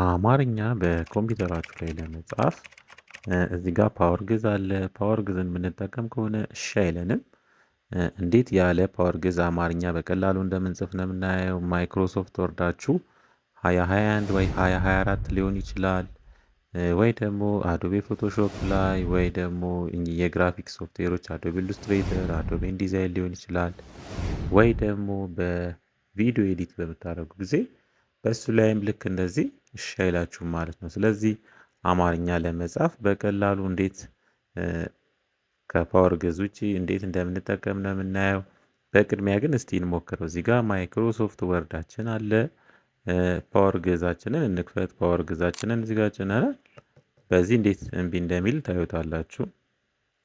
አማርኛ በኮምፒውተራችሁ ላይ ለመጻፍ እዚህ ጋር ፓወር ግዕዝ አለ። ፓወር ግዕዝን የምንጠቀም ከሆነ እሺ አይለንም። እንዴት ያለ ፓወር ግዕዝ አማርኛ በቀላሉ እንደምንጽፍ ነው የምናየው። ማይክሮሶፍት ወርዳችሁ 2021 ወይ 2024 ሊሆን ይችላል። ወይ ደግሞ አዶቤ ፎቶሾፕ ላይ ወይ ደግሞ የግራፊክስ ሶፍትዌሮች አዶቤ ኢሉስትሬተር፣ አዶቤ ኢንዲዛይን ሊሆን ይችላል። ወይ ደግሞ በቪዲዮ ኤዲት በምታደርጉ ጊዜ በሱ ላይም ልክ እንደዚህ እሺ አይላችሁም ማለት ነው። ስለዚህ አማርኛ ለመጻፍ በቀላሉ እንዴት ከፓወር ግዕዝ ውጪ እንዴት እንደምንጠቀም ነው የምናየው። በቅድሚያ ግን እስቲ እንሞክረው። እዚህ ጋር ማይክሮሶፍት ወርዳችን አለ። ፓወር ግዕዛችንን እንክፈት። ፓወር ግዕዛችንን እዚህ ጋር ጭነናል። በዚህ እንዴት እምቢ እንደሚል ታዩታላችሁ።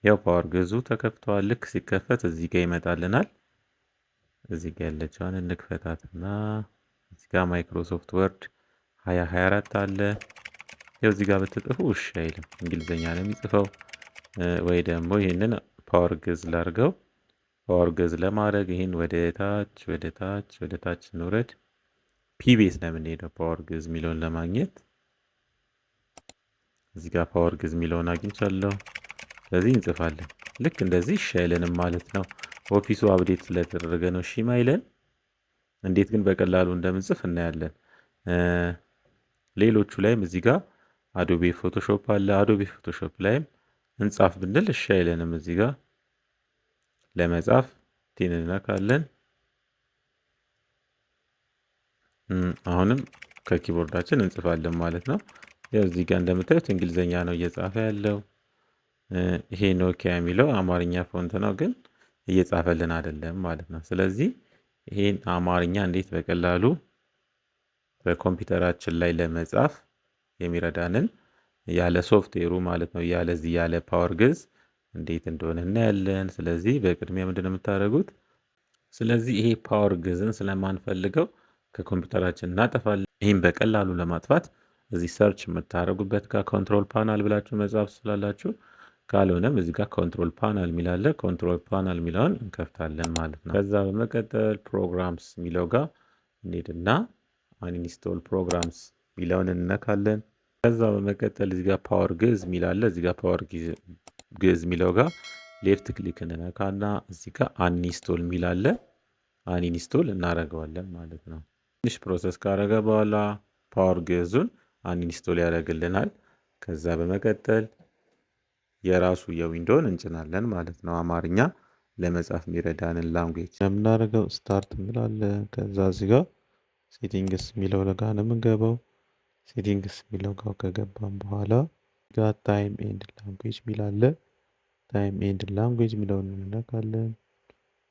ያው ፓወር ግዕዙ ተከፍቷል። ልክ ሲከፈት እዚህ ጋር ይመጣልናል። እዚህ ጋር ያለችውን እንክፈታትና እዚህ ጋር ማይክሮሶፍት ወርድ 2024 አለ። ያው እዚህ ጋር ብትጽፉ እሺ አይልም፣ እንግሊዘኛ ነው የሚጽፈው። ወይ ደግሞ ይህንን ፓወር ግዕዝ ላድርገው። ፓወር ግዕዝ ለማድረግ ይህን ወደ ታች ወደ ታች ወደ ታች እንውረድ። ፒቤስ ነው የምንሄደው ፓወር ግዕዝ የሚለውን ለማግኘት። እዚህ ጋር ፓወር ግዕዝ የሚለውን አግኝቻለሁ። ስለዚህ እንጽፋለን። ልክ እንደዚህ እሺ አይለንም ማለት ነው። ኦፊሱ አፕዴት ስለተደረገ ነው እሺ ማይለን። እንዴት ግን በቀላሉ እንደምንጽፍ እናያለን። ሌሎቹ ላይም እዚህ ጋር አዶቤ ፎቶሾፕ አለ። አዶቤ ፎቶሾፕ ላይም እንጻፍ ብንል እሺ አይለንም። እዚህ ጋር ለመጻፍ ቲን እንነካለን። አሁንም ከኪቦርዳችን እንጽፋለን ማለት ነው። ያው እዚህ ጋር እንደምታዩት እንግሊዘኛ ነው እየጻፈ ያለው። ይሄ ኖኪያ የሚለው አማርኛ ፎንት ነው፣ ግን እየጻፈልን አይደለም ማለት ነው። ስለዚህ ይሄን አማርኛ እንዴት በቀላሉ በኮምፒውተራችን ላይ ለመጻፍ የሚረዳንን ያለ ሶፍትዌሩ ማለት ነው ያለዚህ ያለ ፓወር ግዕዝ እንዴት እንደሆነ እናያለን። ስለዚህ በቅድሚያ ምንድነው የምታደርጉት? ስለዚህ ይሄ ፓወር ግዕዝን ስለማንፈልገው ከኮምፒውተራችን እናጠፋለን። ይህም በቀላሉ ለማጥፋት እዚህ ሰርች የምታደርጉበት ጋር ኮንትሮል ፓናል ብላችሁ መጻፍ ስላላችሁ፣ ካልሆነም እዚህ ጋር ኮንትሮል ፓናል የሚላለ ኮንትሮል ፓናል የሚለውን እንከፍታለን ማለት ነው። ከዛ በመቀጠል ፕሮግራምስ የሚለው ጋር እንሄድና አንኢንስቶል ፕሮግራምስ የሚለውን እንነካለን። ከዛ በመቀጠል እዚህ ጋር ፓወር ግዕዝ የሚላለ እዚህ ጋር ፓወር ግዕዝ የሚለው ጋር ሌፍት ክሊክ እንነካና እዚህ ጋር አንኢንስቶል የሚላለ አንኢንስቶል እናደርገዋለን ማለት ነው። ትንሽ ፕሮሰስ ካደረገ በኋላ ፓወር ግዕዙን አንኢንስቶል ያደርግልናል። ከዛ በመቀጠል የራሱ የዊንዶውን እንጭናለን ማለት ነው። አማርኛ ለመጻፍ የሚረዳንን ላንጉዌጅ የምናደርገው ስታርት እንላለን። ከዛ እዚህ ጋር ሴቲንግስ የሚለው ጋር ነው የምንገባው። ሴቲንግስ የሚለው ጋር ከገባን በኋላ ጋር ታይም ኤንድ ላንጉዌጅ የሚላለ ታይም ኤንድ ላንጉዌጅ የሚለውን እንነካለን።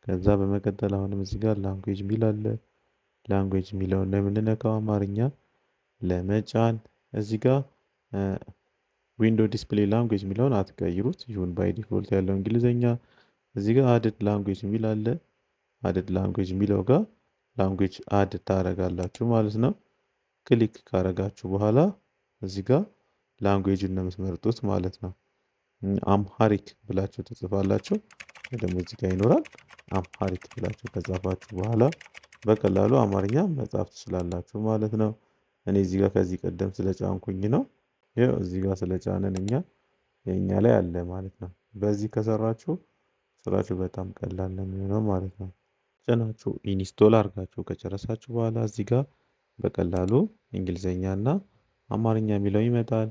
ከዛ በመቀጠል አሁንም እዚህ ጋር ላንጉዌጅ የሚላለ ላንጉዌጅ የሚለውን ነው የምንነካው። አማርኛ ለመጫን እዚህ ጋር ዊንዶ ዲስፕሌይ ላንጉዌጅ የሚለውን አትቀይሩት፣ ይሁን ባይ ዲፎልት ያለው እንግሊዘኛ። እዚህ ጋር አድድ ላንጉዌጅ የሚል አለ። አድድ ላንጉዌጅ የሚለው ጋር ላንጉዌጅ አድ ታረጋላችሁ ማለት ነው። ክሊክ ካረጋችሁ በኋላ እዚህ ጋር ላንጉዌጅን ነው የምትመርጡት ማለት ነው። አምሃሪክ ብላችሁ ትጽፋላችሁ፣ ደግሞ እዚህ ጋር ይኖራል። አምሃሪክ ብላችሁ ከጻፋችሁ በኋላ በቀላሉ አማርኛ መጻፍ ትችላላችሁ ማለት ነው። እኔ እዚህ ጋር ከዚህ ቀደም ስለጫንኩኝ ነው። ይኸው እዚህ ጋር ስለጫንን የእኛ ላይ አለ ማለት ነው። በዚህ ከሰራችሁ ስራችሁ በጣም ቀላል ነው የሚሆነው ማለት ነው። ጭናችሁ ኢንስቶል አድርጋችሁ ከጨረሳችሁ በኋላ እዚህ ጋር በቀላሉ እንግሊዘኛና አማርኛ የሚለው ይመጣል።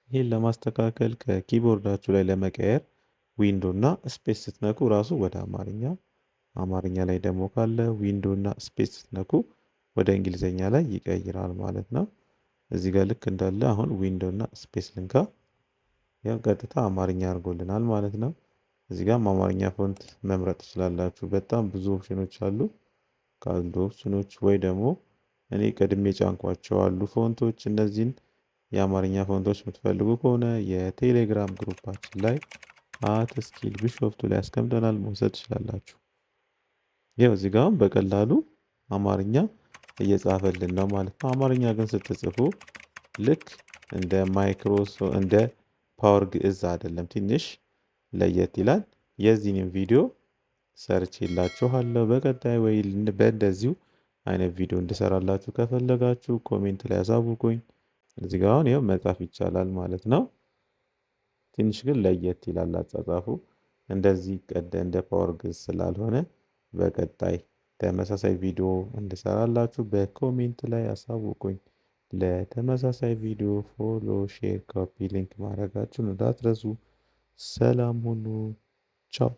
ይህን ለማስተካከል ከኪቦርዳችሁ ላይ ለመቀየር ዊንዶ እና ስፔስ ስትነኩ ራሱ ወደ አማርኛ ላይ ደግሞ ካለ ዊንዶ እና ስፔስ ስትነኩ ወደ እንግሊዘኛ ላይ ይቀይራል ማለት ነው። እዚህ ጋር ልክ እንዳለ አሁን ዊንዶ እና ስፔስ ልንካ፣ ያው ቀጥታ አማርኛ አድርጎልናል ማለት ነው። እዚህ ጋርም አማርኛ ፎንት መምረጥ ትችላላችሁ። በጣም ብዙ ኦፕሽኖች አሉ። ካሉ ኦፕሽኖች ወይ ደግሞ እኔ ቀድሜ ጫንኳቸው አሉ ፎንቶች። እነዚህን የአማርኛ ፎንቶች የምትፈልጉ ከሆነ የቴሌግራም ግሩፓችን ላይ @ስኪል ቢሾፍቱ ላይ አስቀምጠናል፣ መውሰድ ትችላላችሁ። ይኸው እዚህ ጋር በቀላሉ አማርኛ እየጻፈልን ነው ማለት ነው። አማርኛ ግን ስትጽፉ ልክ እንደ ፓወር ግዕዝ አይደለም፣ ትንሽ ለየት ይላል። የዚህንም ቪዲዮ ሰርች የላችኋለሁ። በቀጣይ ወይ በእንደዚሁ አይነት ቪዲዮ እንድሰራላችሁ ከፈለጋችሁ ኮሜንት ላይ ያሳውቁኝ። እዚህ ጋር አሁን ይኸው መጻፍ ይቻላል ማለት ነው። ትንሽ ግን ለየት ይላል አጻጻፉ። እንደዚህ እንደ ፓወር ግዕዝ ስላልሆነ በቀጣይ ተመሳሳይ ቪዲዮ እንድሰራላችሁ በኮሜንት ላይ አሳውቁኝ። ለተመሳሳይ ቪዲዮ ፎሎ፣ ሼር፣ ኮፒ ሊንክ ማድረጋችሁን እንዳትረሱ። ሰላም ሁኑ። ቻው